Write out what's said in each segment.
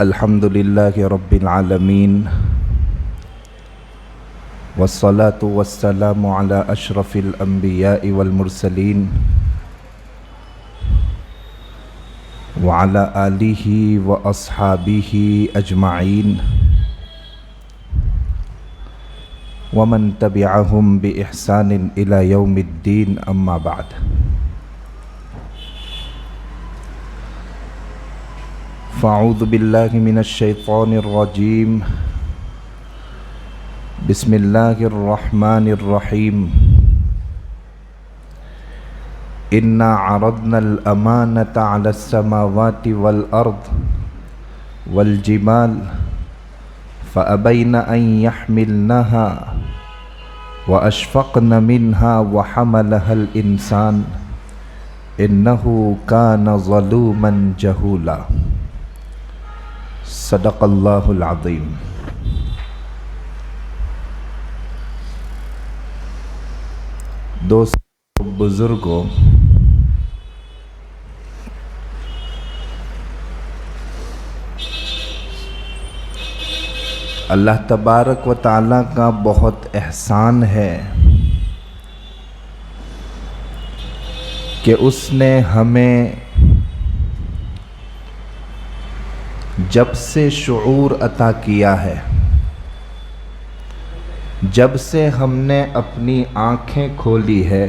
الحمد للہ رب العالمین والصلاة والسلام علی اشرف الانبیاء والمرسلین وعلی آلہ واصحابہ اجمعین ومن تبعہم بإحسان الی یوم الدین اما بعد۔ فاعوذ باللہ من الشیطان الرجیم، بسم اللہ الرحمن الرحیم۔ انا عرضنا الامانة على السماوات والارض والجبال فابین ان يحملنها واشفقن منها وحملها الانسان انه كان ظلوما جہولا۔ صدق اللہ العظیم۔ دوستو، بزرگوں، اللہ تبارک و تعالیٰ کا بہت احسان ہے کہ اس نے ہمیں جب سے شعور عطا کیا ہے، جب سے ہم نے اپنی آنکھیں کھولی ہے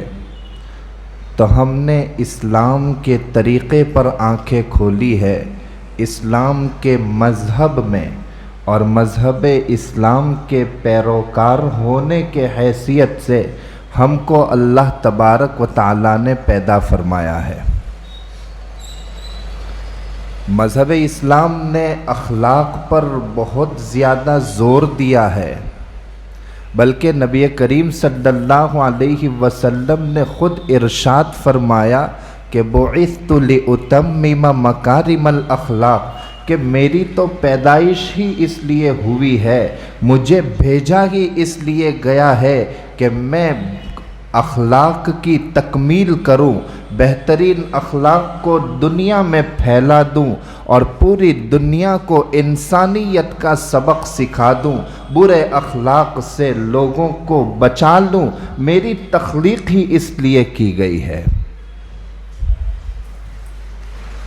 تو ہم نے اسلام کے طریقے پر آنکھیں کھولی ہے، اسلام کے مذہب میں اور مذہب اسلام کے پیروکار ہونے کے حیثیت سے ہم کو اللہ تبارک و تعالیٰ نے پیدا فرمایا ہے۔ مذہب اسلام نے اخلاق پر بہت زیادہ زور دیا ہے، بلکہ نبی کریم صلی اللہ علیہ وسلم نے خود ارشاد فرمایا کہ بعثت لأتمم مکارم الاخلاق، کہ میری تو پیدائش ہی اس لیے ہوئی ہے، مجھے بھیجا ہی اس لیے گیا ہے کہ میں اخلاق کی تکمیل کروں، بہترین اخلاق کو دنیا میں پھیلا دوں اور پوری دنیا کو انسانیت کا سبق سکھا دوں، برے اخلاق سے لوگوں کو بچا لوں۔ میری تخلیق ہی اس لیے کی گئی ہے۔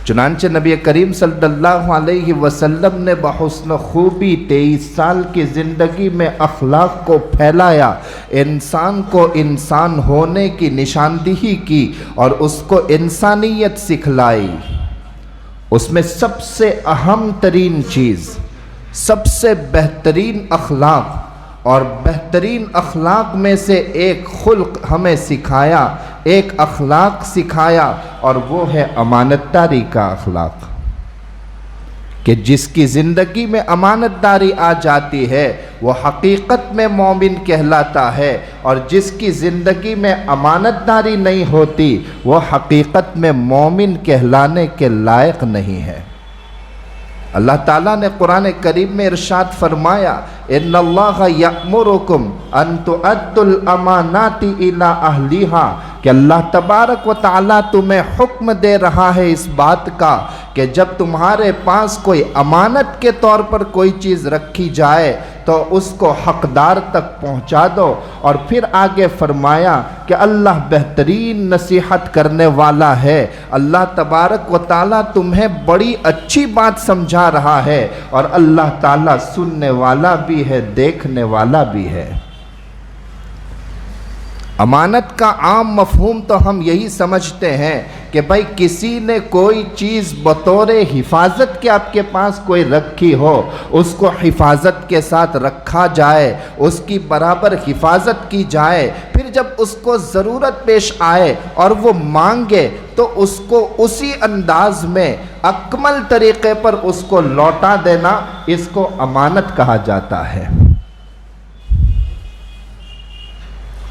چنانچہ نبی کریم صلی اللہ علیہ وسلم نے بحسن خوبی 23 سال کی زندگی میں اخلاق کو پھیلایا، انسان کو انسان ہونے کی نشاندہی کی اور اس کو انسانیت سکھلائی۔ اس میں سب سے اہم ترین چیز، سب سے بہترین اخلاق اور بہترین اخلاق میں سے ایک خلق ہمیں سکھایا، ایک اخلاق سکھایا، اور وہ ہے امانت داری کا اخلاق، کہ جس کی زندگی میں امانت داری آ جاتی ہے وہ حقیقت میں مومن کہلاتا ہے، اور جس کی زندگی میں امانت داری نہیں ہوتی وہ حقیقت میں مومن کہلانے کے لائق نہیں ہے۔ اللہ تعالیٰ نے قرآن کریم میں ارشاد فرمایا، ان اللہ یأمرکم ان تؤدوا الامانات الی اہلہا، کہ اللہ تبارک و تعالیٰ تمہیں حکم دے رہا ہے اس بات کا کہ جب تمہارے پاس کوئی امانت کے طور پر کوئی چیز رکھی جائے تو اس کو حقدار تک پہنچا دو، اور پھر آگے فرمایا کہ اللہ بہترین نصیحت کرنے والا ہے، اللہ تبارک و تعالیٰ تمہیں بڑی اچھی بات سمجھا رہا ہے، اور اللہ تعالیٰ سننے والا بھی ہے، دیکھنے والا بھی ہے۔ امانت کا عام مفہوم تو ہم یہی سمجھتے ہیں کہ بھائی کسی نے کوئی چیز بطور حفاظت کے آپ کے پاس کوئی رکھی ہو، اس کو حفاظت کے ساتھ رکھا جائے، اس کی برابر حفاظت کی جائے، پھر جب اس کو ضرورت پیش آئے اور وہ مانگے تو اس کو اسی انداز میں اکمل طریقے پر اس کو لوٹا دینا، اس کو امانت کہا جاتا ہے۔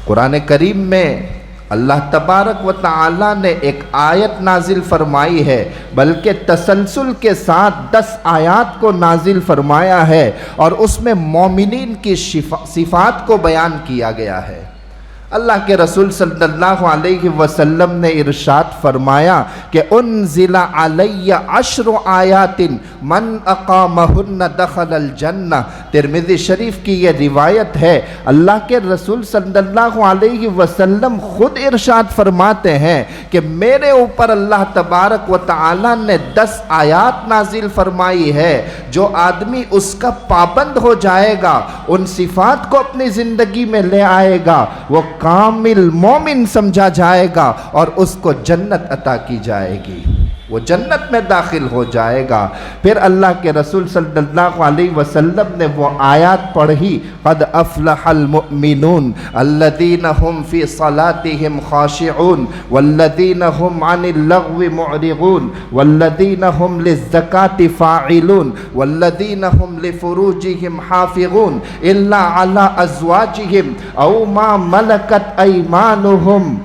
قرآن کریم میں اللہ تبارک و تعالیٰ نے ایک آیت نازل فرمائی ہے، بلکہ تسلسل کے ساتھ 10 آیات کو نازل فرمایا ہے، اور اس میں مومنین کی صفات کو بیان کیا گیا ہے۔ اللہ کے رسول صلی اللہ علیہ وسلم نے ارشاد فرمایا کہ انزل علی 10 آیات من اقامہن دخل الجنہ۔ ترمذی شریف کی یہ روایت ہے، اللہ کے رسول صلی اللہ علیہ وسلم خود ارشاد فرماتے ہیں کہ میرے اوپر اللہ تبارک و تعالی نے 10 آیات نازل فرمائی ہے، جو آدمی اس کا پابند ہو جائے گا، ان صفات کو اپنی زندگی میں لے آئے گا، وہ کامل مومن سمجھا جائے گا اور اس کو جنت عطا کی جائے گی، وہ جنت میں داخل ہو جائے گا۔ پھر اللہ کے رسول صلی اللہ علیہ وسلم نے وہ آیات پڑھی، قد افلح المؤمنون الذین هم فی صلاتهم خاشعون والذین هم عن اللغو معرضون والذین هم للزکاة فاعلون والذین هم لفروجهم حافظون الا علی ازواجهم او ما ملکت ایمانهم۔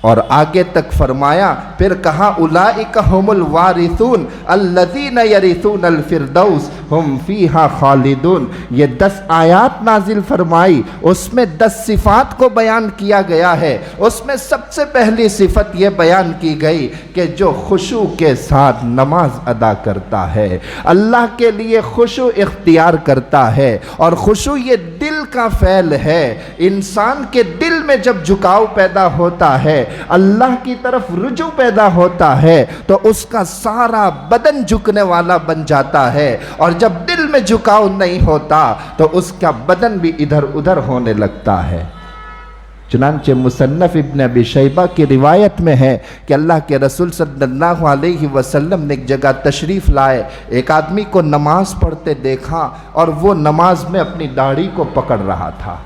اور آگے تک فرمایا، پھر کہا اولئک هم الوارثون الذین یرثون الفردوس ہم فیہا خالدون۔ یہ 10 آیات نازل فرمائی، اس میں 10 صفات کو بیان کیا گیا ہے۔ اس میں سب سے پہلی صفت یہ بیان کی گئی کہ جو خشوع کے ساتھ نماز ادا کرتا ہے، اللہ کے لیے خشوع اختیار کرتا ہے، اور خشوع یہ دل کا فعل ہے۔ انسان کے دل میں جب جھکاؤ پیدا ہوتا ہے، اللہ کی طرف رجوع پیدا ہوتا ہے، تو اس کا سارا بدن جھکنے والا بن جاتا ہے، اور جب دل میں جھکاؤ نہیں ہوتا تو اس کا بدن بھی ادھر ادھر ہونے لگتا ہے۔ چنانچہ مصنف ابن ابی شیبہ کی روایت میں ہے کہ اللہ کے رسول صلی اللہ علیہ وسلم نے ایک جگہ تشریف لائے، ایک آدمی کو نماز پڑھتے دیکھا اور وہ نماز میں اپنی داڑھی کو پکڑ رہا تھا،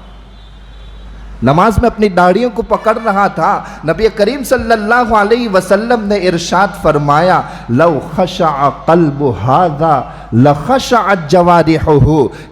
نماز میں اپنی داڑھیوں کو پکڑ رہا تھا۔ نبی کریم صلی اللہ علیہ وسلم نے ارشاد فرمایا، لو خشع قلب ھذا لخشعت جوارحہ،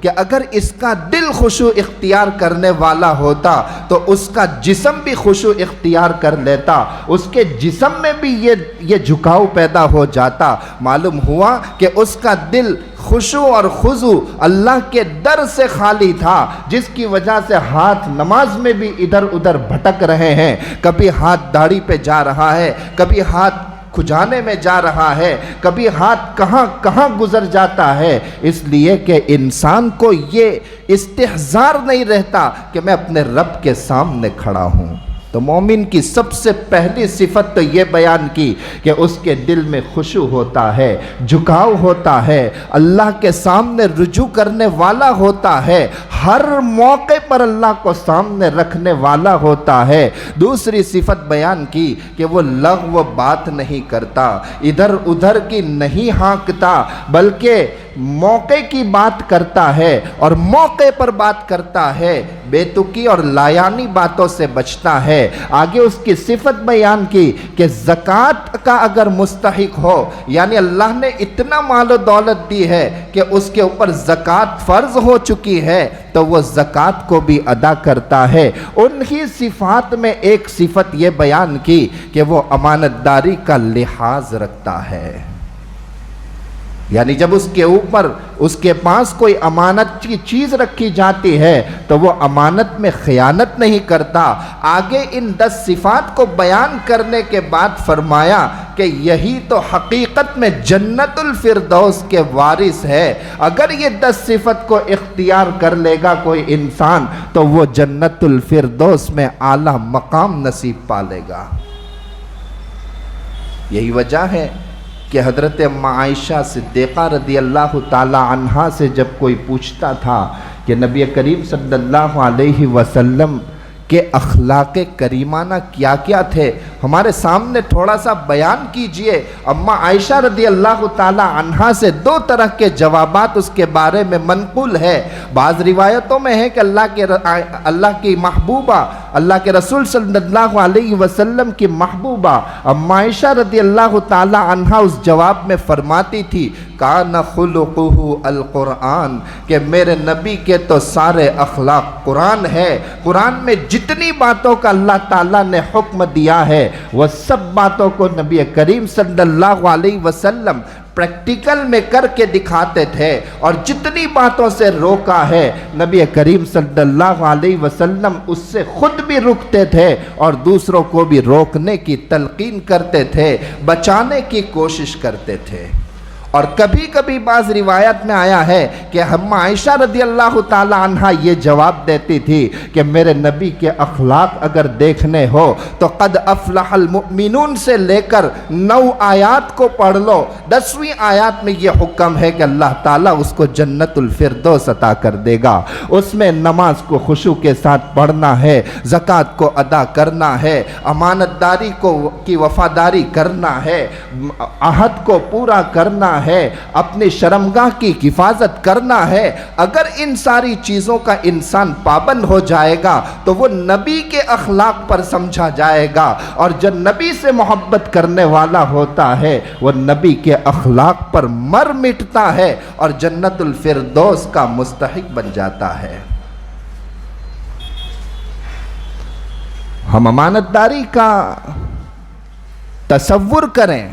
کہ اگر اس کا دل خشوع اختیار کرنے والا ہوتا تو اس کا جسم بھی خشوع اختیار کر لیتا، اس کے جسم میں بھی یہ جھکاؤ پیدا ہو جاتا۔ معلوم ہوا کہ اس کا دل خشوع اور خضوع اللہ کے در سے خالی تھا، جس کی وجہ سے ہاتھ نماز میں بھی ادھر ادھر بھٹک رہے ہیں، کبھی ہاتھ داڑھی پہ جا رہا ہے، کبھی ہاتھ کھجانے میں جا رہا ہے، کبھی ہاتھ کہاں کہاں گزر جاتا ہے، اس لیے کہ انسان کو یہ استحضار نہیں رہتا کہ میں اپنے رب کے سامنے کھڑا ہوں۔ تو مومن کی سب سے پہلی صفت تو یہ بیان کی کہ اس کے دل میں خشوع ہوتا ہے، جھکاؤ ہوتا ہے، اللہ کے سامنے رجوع کرنے والا ہوتا ہے، ہر موقع پر اللہ کو سامنے رکھنے والا ہوتا ہے۔ دوسری صفت بیان کی کہ وہ لغو بات نہیں کرتا، ادھر ادھر کی نہیں ہانکتا، بلکہ موقع کی بات کرتا ہے اور موقع پر بات کرتا ہے، بے تکی اور لایانی باتوں سے بچتا ہے۔ آگے اس کی صفت بیان کی کہ زکوٰۃ کا اگر مستحق ہو، یعنی اللہ نے اتنا مال و دولت دی ہے کہ اس کے اوپر زکوٰۃ فرض ہو چکی ہے، تو وہ زکوٰۃ کو بھی ادا کرتا ہے۔ انہی صفات میں ایک صفت یہ بیان کی کہ وہ امانت داری کا لحاظ رکھتا ہے، یعنی جب اس کے اوپر اس کے پاس کوئی امانت کی چیز رکھی جاتی ہے تو وہ امانت میں خیانت نہیں کرتا۔ آگے ان 10 صفات کو بیان کرنے کے بعد فرمایا کہ یہی تو حقیقت میں جنت الفردوس کے وارث ہے۔ اگر یہ 10 صفت کو اختیار کر لے گا کوئی انسان تو وہ جنت الفردوس میں اعلیٰ مقام نصیب پا لے گا۔ یہی وجہ ہے کہ حضرت ام عائشہ صدیقہ رضی اللہ تعالی عنہا سے جب کوئی پوچھتا تھا کہ نبی کریم صلی اللہ علیہ وسلم کے اخلاق کریمانہ کیا کیا تھے، ہمارے سامنے تھوڑا سا بیان کیجئے۔ اما عائشہ رضی اللہ تعالی عنہا سے 2 طرح کے جوابات اس کے بارے میں منقول ہے۔ بعض روایتوں میں ہے کہ اللہ کی محبوبہ، اللہ کے رسول صلی اللہ علیہ وسلم کی محبوبہ اما عائشہ رضی اللہ تعالی عنہا اس جواب میں فرماتی تھی، کان خلقہ القرآن، کہ میرے نبی کے تو سارے اخلاق قرآن ہے، قرآن میں جتنی باتوں کا اللہ تعالیٰ نے حکم دیا ہے وہ سب باتوں کو نبی کریم صلی اللہ علیہ وسلم پریکٹیکل میں کر کے دکھاتے تھے، اور جتنی باتوں سے روکا ہے نبی کریم صلی اللہ علیہ وسلم اس سے خود بھی رکتے تھے اور دوسروں کو بھی روکنے کی تلقین کرتے تھے، بچانے کی کوشش کرتے تھے۔ اور کبھی کبھی بعض روایت میں آیا ہے کہ ہم عائشہ رضی اللہ تعالی عنہ یہ جواب دیتی تھی کہ میرے نبی کے اخلاق اگر دیکھنے ہو تو قد افلح المؤمنون سے لے کر 9 آیات کو پڑھ لو، 10ویں آیات میں یہ حکم ہے کہ اللہ تعالیٰ اس کو جنت الفردوس عطا کر دے گا۔ اس میں نماز کو خشوع کے ساتھ پڑھنا ہے، زکوٰۃ کو ادا کرنا ہے، امانت داری کی وفاداری کرنا ہے، عہد کو پورا کرنا ہے، اپنی شرمگاہ کی حفاظت کرنا ہے۔ اگر ان ساری چیزوں کا انسان پابند ہو جائے گا تو وہ نبی کے اخلاق پر سمجھا جائے گا، اور جو نبی سے محبت کرنے والا ہوتا ہے وہ نبی کے اخلاق پر مر مٹتا ہے اور جنت الفردوس کا مستحق بن جاتا ہے۔ ہم امانت داری کا تصور کریں۔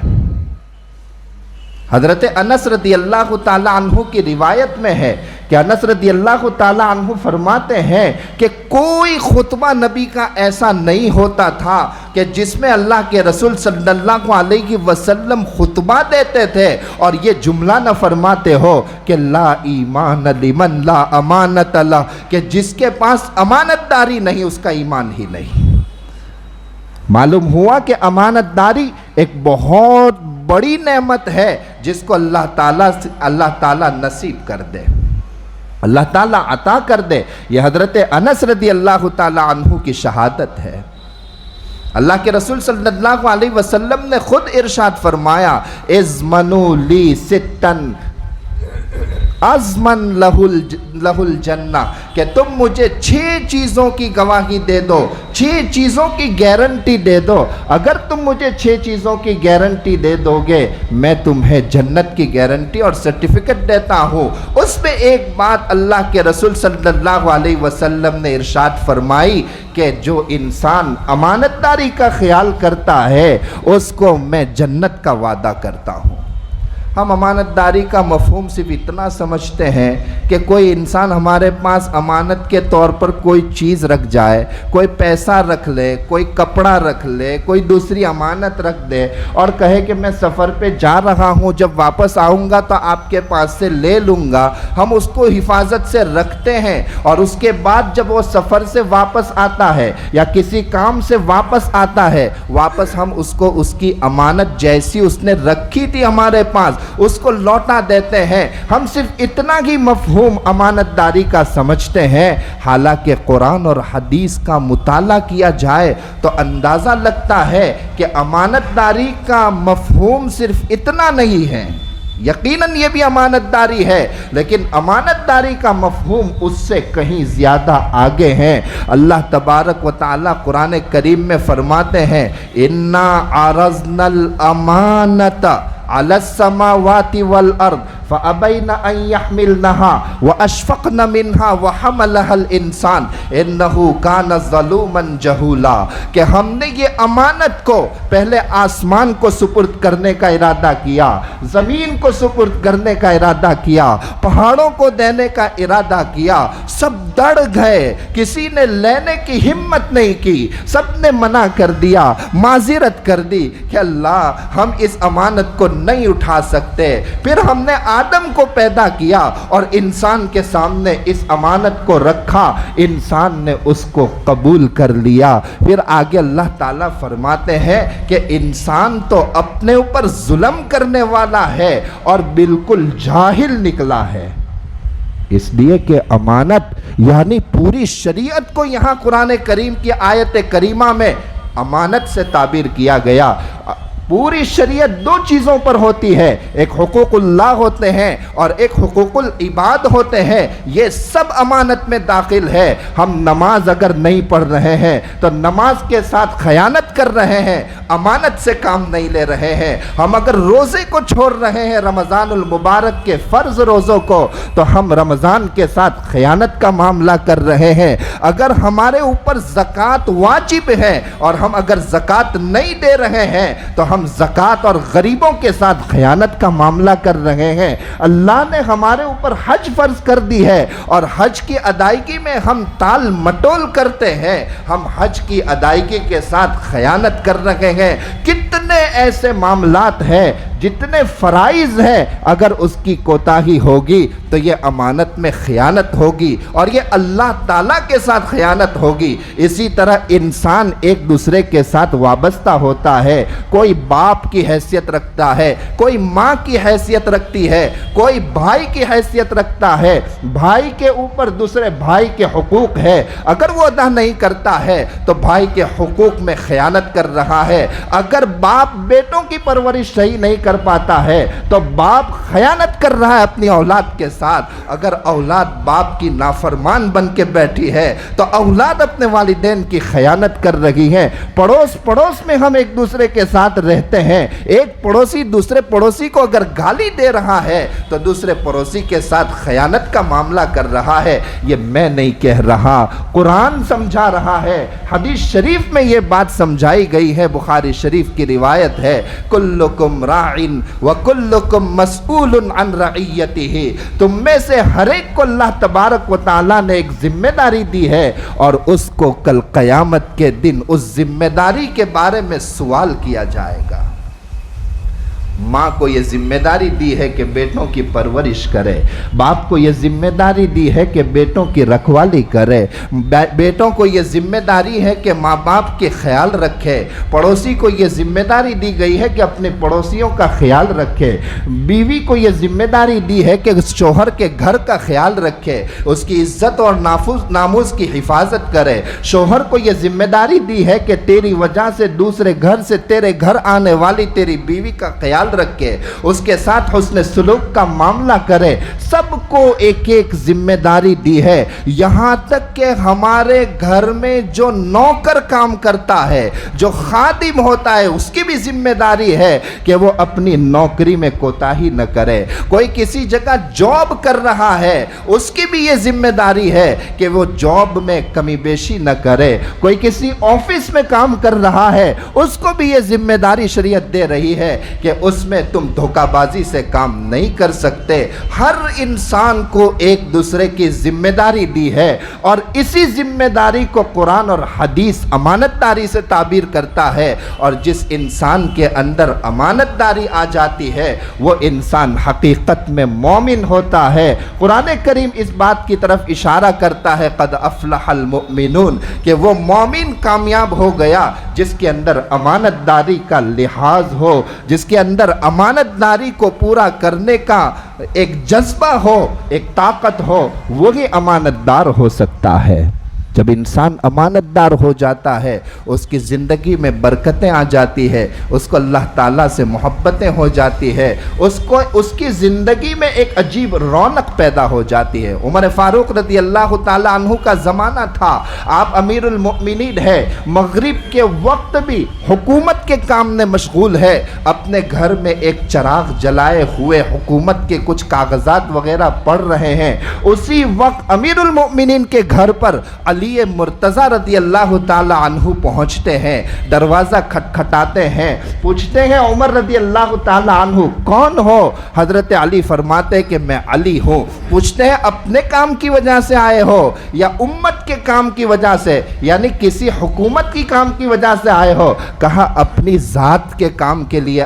حضرت انس رضی اللہ تعالیٰ عنہ کی روایت میں ہے کہ انس رضی اللہ تعالیٰ عنہ فرماتے ہیں کہ کوئی خطبہ نبی کا ایسا نہیں ہوتا تھا کہ جس میں اللہ کے رسول صلی اللہ علیہ وسلم خطبہ دیتے تھے اور یہ جملہ نہ فرماتے ہو کہ لا ایمان لمن لا امانت لہ، کہ جس کے پاس امانت داری نہیں اس کا ایمان ہی نہیں۔ معلوم ہوا کہ امانت داری ایک بہت بڑی نعمت ہے جس کو اللہ تعالیٰ نصیب کر دے، اللہ تعالیٰ عطا کر دے۔ یہ حضرت انس رضی اللہ تعالیٰ عنہ کی شہادت ہے۔ اللہ کے رسول صلی اللہ علیہ وسلم نے خود ارشاد فرمایا اضمنوا لی ستن ازمن لہ الجنہ، کہ تم مجھے 6 چیزوں کی گواہی دے دو، 6 چیزوں کی گارنٹی دے دو۔ اگر تم مجھے 6 چیزوں کی گارنٹی دے دو گے میں تمہیں جنت کی گارنٹی اور سرٹیفکیٹ دیتا ہوں۔ اس میں ایک بات اللہ کے رسول صلی اللہ علیہ وسلم نے ارشاد فرمائی کہ جو انسان امانت داری کا خیال کرتا ہے اس کو میں جنت کا وعدہ کرتا ہوں۔ ہم امانت داری کا مفہوم صرف اتنا سمجھتے ہیں کہ کوئی انسان ہمارے پاس امانت کے طور پر کوئی چیز رکھ جائے، کوئی پیسہ رکھ لے، کوئی کپڑا رکھ لے، کوئی دوسری امانت رکھ دے اور کہے کہ میں سفر پہ جا رہا ہوں، جب واپس آؤں گا تو آپ کے پاس سے لے لوں گا۔ ہم اس کو حفاظت سے رکھتے ہیں اور اس کے بعد جب وہ سفر سے واپس آتا ہے یا کسی کام سے واپس آتا ہے، واپس ہم اس کو اس کی امانت جیسی اس نے رکھی تھی ہمارے پاس اس کو لوٹا دیتے ہیں۔ ہم صرف اتنا ہی مفہوم امانت داری کا سمجھتے ہیں، حالانکہ قرآن اور حدیث کا مطالعہ کیا جائے تو اندازہ لگتا ہے کہ امانت داری کا مفہوم صرف اتنا نہیں ہے۔ یقیناً یہ بھی امانت داری ہے لیکن امانت داری کا مفہوم اس سے کہیں زیادہ آگے ہیں۔ اللہ تبارک و تعالی قرآن کریم میں فرماتے ہیں اِنَّا عَرَضْنَا الْأَمَانَةَ عَلَى السَّمَاوَاتِ وَالْأَرْضِ فَأَبَيْنَ أَن يَحْمِلْنَهَا وَأَشْفَقْنَ مِنْهَا وَحَمَلَهَا الْإِنسَانُ إِنَّهُ كَانَ ظَلُومًا جَهُولًا، کہ ہم نے یہ امانت کو پہلے آسمان کو سپرد کرنے کا ارادہ کیا، زمین کو سپرد کرنے کا ارادہ کیا، پہاڑوں کو دینے کا ارادہ کیا، سب ڈر گئے، کسی نے لینے کی ہمت نہیں کی، سب نے منع کر دیا، معذرت کر دی کہ اللہ ہم اس امانت کو نہیں اٹھا سکتے۔ پھر ہم نے آدم کو پیدا کیا اور انسان کے سامنے اس امانت کو رکھا، انسان نے اس کو قبول کر لیا۔ پھر آگے اللہ تعالیٰ فرماتے ہیں کہ انسان تو اپنے اوپر ظلم کرنے والا ہے اور بالکل جاہل نکلا ہے، اس لیے کہ امانت یعنی پوری شریعت کو یہاں قرآن کریم کی آیت کریمہ میں امانت سے تعبیر کیا گیا۔ پوری شریعت 2 چیزوں پر ہوتی ہے، ایک حقوق اللہ ہوتے ہیں اور ایک حقوق العباد ہوتے ہیں، یہ سب امانت میں داخل ہے۔ ہم نماز اگر نہیں پڑھ رہے ہیں تو نماز کے ساتھ خیانت کر رہے ہیں، امانت سے کام نہیں لے رہے ہیں۔ ہم اگر روزے کو چھوڑ رہے ہیں، رمضان المبارک کے فرض روزوں کو، تو ہم رمضان کے ساتھ خیانت کا معاملہ کر رہے ہیں۔ اگر ہمارے اوپر زکوٰۃ واجب ہے اور ہم اگر زکوٰۃ نہیں دے رہے ہیں تو ہم ہم زکوٰۃ اور غریبوں کے ساتھ خیانت کا معاملہ کر رہے ہیں۔ اللہ نے ہمارے اوپر حج فرض کر دی ہے اور حج کی ادائیگی میں ہم تال مٹول کرتے ہیں، ہم حج کی ادائیگی کے ساتھ خیانت کر رہے ہیں۔ کتنے ایسے معاملات ہیں، جتنے فرائض ہیں، اگر اس کی کوتاہی ہوگی تو یہ امانت میں خیانت ہوگی اور یہ اللہ تعالیٰ کے ساتھ خیانت ہوگی۔ اسی طرح انسان ایک دوسرے کے ساتھ وابستہ ہوتا ہے، کوئی باپ کی حیثیت رکھتا ہے، کوئی ماں کی حیثیت رکھتی ہے، کوئی بھائی کی حیثیت رکھتا ہے، بھائی کے اوپر دوسرے بھائی کے حقوق ہے، اگر وہ ادا نہیں کرتا ہے تو بھائی کے حقوق میں خیانت کر رہا ہے۔ اگر باپ بیٹوں کی پرورش صحیح نہیں کر پاتا ہے تو باپ خیانت کر رہا ہے اپنی اولاد کے ساتھ۔ اگر اولاد باپ کی نافرمان بن کے بیٹھی ہے تو اولاد اپنے والدین کی خیانت کر رہی ہے۔ پڑوس میں ہم ایک دوسرے کے ساتھ رہتے ہیں، ایک پڑوسی دوسرے پڑوسی کو اگر گالی دے رہا ہے تو دوسرے پڑوسی کے ساتھ خیانت کا معاملہ کر رہا ہے۔ یہ میں نہیں کہہ رہا، قرآن سمجھا رہا ہے، حدیث شریف میں یہ بات سمجھائی گئی ہے، بخاری شریف کی روایت ہے، کلکم راعن وکلکم مسئول عن رعیتہ، تم میں سے ہر ایک کو اللہ تبارک و تعالیٰ نے ایک ذمہ داری دی ہے اور اس کو کل قیامت کے دن اس ذمہ داری کے بارے میں سوال کیا جائے گا۔ ماں کو یہ ذمہ داری دی ہے کہ بیٹوں کی پرورش کرے، باپ کو یہ ذمہ داری دی ہے کہ بیٹوں کی رکھوالی کرے، بیٹوں کو یہ ذمہ داری ہے کہ ماں باپ کے خیال رکھے، پڑوسی کو یہ ذمہ داری دی گئی ہے کہ اپنے پڑوسیوں کا خیال رکھے، بیوی کو یہ ذمہ داری دی ہے کہ شوہر کے گھر کا خیال رکھے، اس کی عزت اور ناموس کی حفاظت کرے، شوہر کو یہ ذمہ داری دی ہے کہ تیری وجہ سے دوسرے گھر سے تیرے گھر آنے والی تیری بیوی کا خیال رکھے، اس کے ساتھ حسن سلوک کا معاملہ کرے۔ سب کو ایک ایک ذمہ داری دی ہے، یہاں تک کہ ہمارے گھر میں جو نوکر کام کرتا ہے، جو خادم ہوتا ہے، اس کی بھی ذمہ داری ہے کہ وہ اپنی نوکری میں کوتاہی نہ کرے۔ کوئی کسی جگہ جاب کر رہا ہے، اس کی بھی یہ ذمہ داری ہے کہ وہ جاب میں کمی بیشی نہ کرے۔ کوئی کسی آفس میں کام کر رہا ہے، اس کو بھی یہ ذمہ داری شریعت دے رہی ہے کہ اس میں تم دھوکہ بازی سے کام نہیں کر سکتے۔ ہر انسان کو ایک دوسرے کی ذمہ داری دی ہے اور اسی ذمہ داری کو قرآن اور حدیث امانت داری سے تعبیر کرتا ہے، اور جس انسان کے اندر امانت داری آ جاتی ہے وہ انسان حقیقت میں مومن ہوتا ہے۔ قرآن کریم اس بات کی طرف اشارہ کرتا ہے، قد افلح المؤمنون، کہ وہ مومن کامیاب ہو گیا جس کے اندر امانت داری کا لحاظ ہو، جس کے اندر امانت داری کو پورا کرنے کا ایک جذبہ ہو، ایک طاقت ہو، وہی امانت دار ہو سکتا ہے۔ جب انسان امانت دار ہو جاتا ہے اس کی زندگی میں برکتیں آ جاتی ہے، اس کو اللہ تعالیٰ سے محبتیں ہو جاتی ہے، اس کی زندگی میں ایک عجیب رونق پیدا ہو جاتی ہے۔ عمر فاروق رضی اللہ تعالیٰ عنہ کا زمانہ تھا، آپ امیر المؤمنین ہے، مغرب کے وقت بھی حکومت کے کام میں مشغول ہے، اپنے گھر میں ایک چراغ جلائے ہوئے حکومت کے کچھ کاغذات وغیرہ پڑھ رہے ہیں۔ اسی وقت امیر المؤمنین کے گھر پر علی مرتضی رضی اللہ تعالی عنہ پہنچتے ہیں، دروازہ کھٹکھٹاتے ہیں، پوچھتے ہیں عمر رضی اللہ تعالی عنہ کون ہو؟ حضرت علی فرماتے کہ میں علی ہوں۔ پوچھتے ہیں اپنے کام کی وجہ سے آئے ہو یا امت کے کام کی وجہ سے، یعنی کسی حکومت کی کام کی وجہ سے آئے ہو؟ کہا اپنی ذات کے کام کے لیے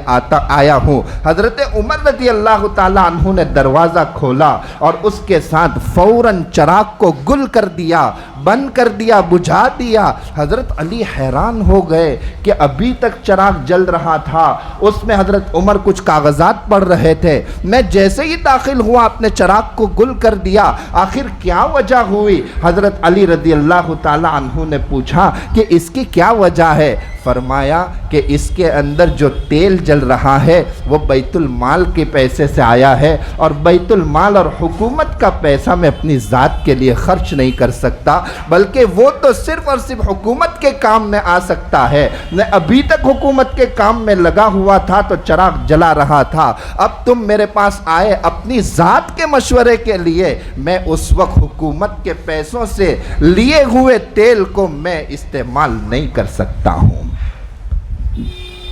آیا ہوں۔ حضرت عمر رضی اللہ تعالی عنہ نے دروازہ کھولا اور اس کے ساتھ فوراً چراغ کو گل کر دیا، بند کر دیا، بجھا دیا۔ حضرت علی حیران ہو گئے کہ ابھی تک چراغ جل رہا تھا، اس میں حضرت عمر کچھ کاغذات پڑھ رہے تھے، میں جیسے ہی داخل ہوا اپنے چراغ کو گل کر دیا، آخر کیا وجہ ہوئی؟ حضرت علی رضی اللہ تعالی عنہ نے پوچھا کہ اس کی کیا وجہ ہے؟ فرمایا کہ اس کے اندر جو تیل جل رہا ہے وہ بیت المال کے پیسے سے آیا ہے، اور بیت المال اور حکومت کا پیسہ میں اپنی ذات کے لیے خرچ نہیں کر سکتا، بلکہ وہ تو صرف اور صرف حکومت کے کام میں آ سکتا ہے۔ میں ابھی تک حکومت کے کام میں لگا ہوا تھا تو چراغ جلا رہا تھا، اب تم میرے پاس آئے اپنی ذات کے مشورے کے لیے، میں اس وقت حکومت کے پیسوں سے لیے ہوئے تیل کو میں استعمال نہیں کر سکتا ہوں۔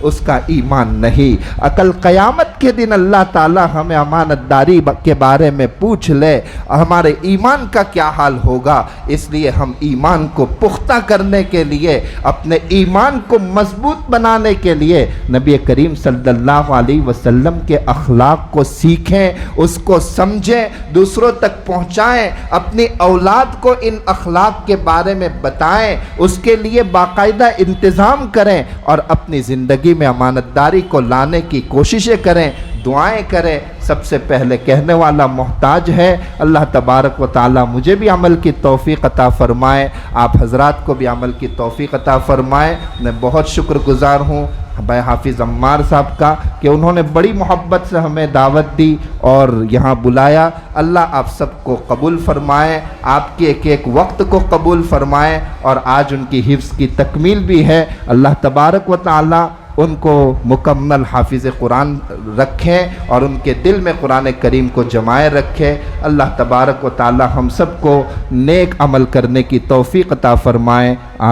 اس کا ایمان نہیں۔ کل قیامت کے دن اللہ تعالی ہمیں امانت داری کے بارے میں پوچھ لے ہمارے ایمان کا کیا حال ہوگا۔ اس لیے ہم ایمان کو پختہ کرنے کے لیے، اپنے ایمان کو مضبوط بنانے کے لیے نبی کریم صلی اللہ علیہ وسلم کے اخلاق کو سیکھیں، اس کو سمجھیں، دوسروں تک پہنچائیں، اپنی اولاد کو ان اخلاق کے بارے میں بتائیں، اس کے لیے باقاعدہ انتظام کریں اور اپنی زندگی میں امانت داری کو لانے کی کوششیں کریں، دعائیں کریں۔ سب سے پہلے کہنے والا محتاج ہے، اللہ تبارک و تعالی مجھے بھی عمل کی توفیق عطا فرمائے، آپ حضرات کو بھی عمل کی توفیق عطا فرمائے۔ میں بہت شکر گزار ہوں بھائی حافظ عمار صاحب کا کہ انہوں نے بڑی محبت سے ہمیں دعوت دی اور یہاں بلایا۔ اللہ آپ سب کو قبول فرمائے، آپ کے ایک ایک وقت کو قبول فرمائے، اور آج ان کی حفظ کی تکمیل بھی ہے۔ اللہ تبارک و تعالی ان کو مکمل حافظ قرآن رکھیں اور ان کے دل میں قرآن کریم کو جمائے رکھے۔ اللہ تبارک و تعالی ہم سب کو نیک عمل کرنے کی توفیق عطا فرمائے۔ آمین۔